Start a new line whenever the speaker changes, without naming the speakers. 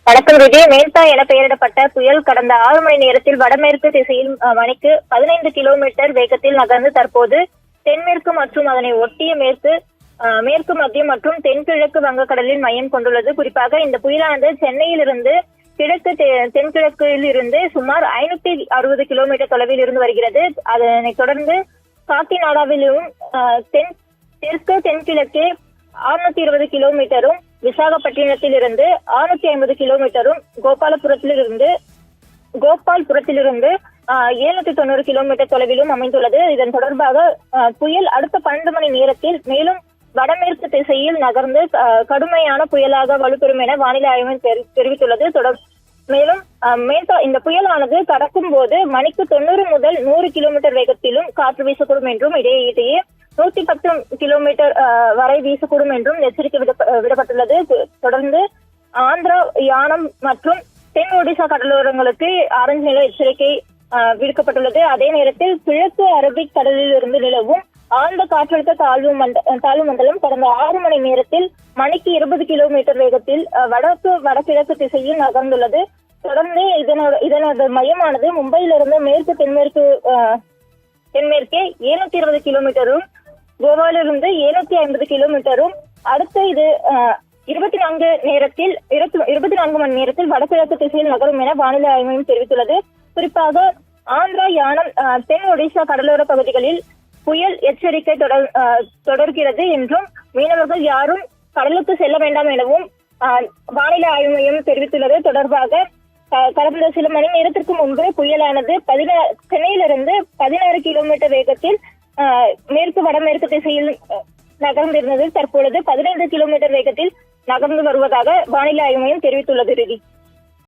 வணக்கம் ருஜி. மேல்தா என பெயரிடப்பட்ட புயல் கடந்த 6 மணி நேரத்தில் வடமேற்கு திசையில் மணிக்கு 15 கிலோமீட்டர் வேகத்தில் நகர்ந்து தற்போது தென்மேற்கு மற்றும் அதனை ஒட்டிய மேற்கு மத்திய மற்றும் தென்கிழக்கு வங்கக்கடலில் மையம் கொண்டுள்ளது. குறிப்பாக இந்த புயலானது சென்னையிலிருந்து கிழக்கு தென்கிழக்கில் இருந்து சுமார் 560 கிலோமீட்டர் தொலைவில் இருந்து வருகிறது. அதனைத் தொடர்ந்து காக்கிநாடாவிலும் தெற்கு தென்கிழக்கே 620 கிலோமீட்டரும், விசாகப்பட்டினத்தில் இருந்து 650 கிலோமீட்டரும், கோபால்புரத்திலிருந்து 790 கிலோமீட்டர் தொலைவிலும் அமைந்துள்ளது. இதன் தொடர்பாக புயல் அடுத்த 12 மணி நேரத்தில் மேலும் வடமேற்கு திசையில் நகர்ந்து கடுமையான புயலாக வலுப்பெறும் என வானிலை ஆய்வு மையம் தெரிவித்துள்ளது. மேலும் இந்த புயலானது கடக்கும் போது மணிக்கு 90 முதல் 100 கிலோமீட்டர் வேகத்திலும் காற்று வீசக்கூடும் என்றும் இடையே 110 கிலோமீட்டர் வரை வீசக்கூடும் என்றும் எச்சரிக்கை விடப்பட்டுள்ளது. தொடர்ந்து ஆந்திரா, யானம் மற்றும் தென் ஒடிசா கடலோரங்களுக்கு ஆரஞ்சு நில எச்சரிக்கை விடுக்கப்பட்டுள்ளது. அதே நேரத்தில் கிழக்கு அரபிக் கடலில் இருந்து நிலவும் ஆழ்ந்த காற்றழுத்த தாழ்வு மண்டலம் கடந்த 6 மணி நேரத்தில் மணிக்கு 20 கிலோமீட்டர் வேகத்தில் வடகிழக்கு திசையில் நகர்ந்துள்ளது. தொடர்ந்து இதனது மையமானது மும்பையிலிருந்து மேற்கு தென்மேற்கே 720 கிலோமீட்டரும், கோவாவிலிருந்து 750 கிலோமீட்டரும், அடுத்து இது 24 மணி நேரத்தில் வடகிழக்கு திசையில் நகரும் என வானிலை ஆய்வு மையம் தெரிவித்துள்ளது. குறிப்பாக ஆந்திரா, யானம், தென் ஒடிசா கடலோர பகுதிகளில் புயல் எச்சரிக்கை தொடர்கிறது என்றும் மீனவர்கள் யாரும் கடலுக்கு செல்ல வேண்டாம் எனவும் வானிலை ஆய்வு மையம் தெரிவித்துள்ளது. தொடர்பாக கடந்த சில மணி நேரத்திற்கு முன்பு புயலானது சென்னையிலிருந்து 16 கிலோமீட்டர் வேகத்தில் வடமேற்கு திசையில் நகர்ந்திருந்தது. தற்பொழுது 15 கிலோமீட்டர் வேகத்தில் நகர்ந்து வருவதாக வானிலை ஆய்வு மையம் தெரிவித்துள்ளது.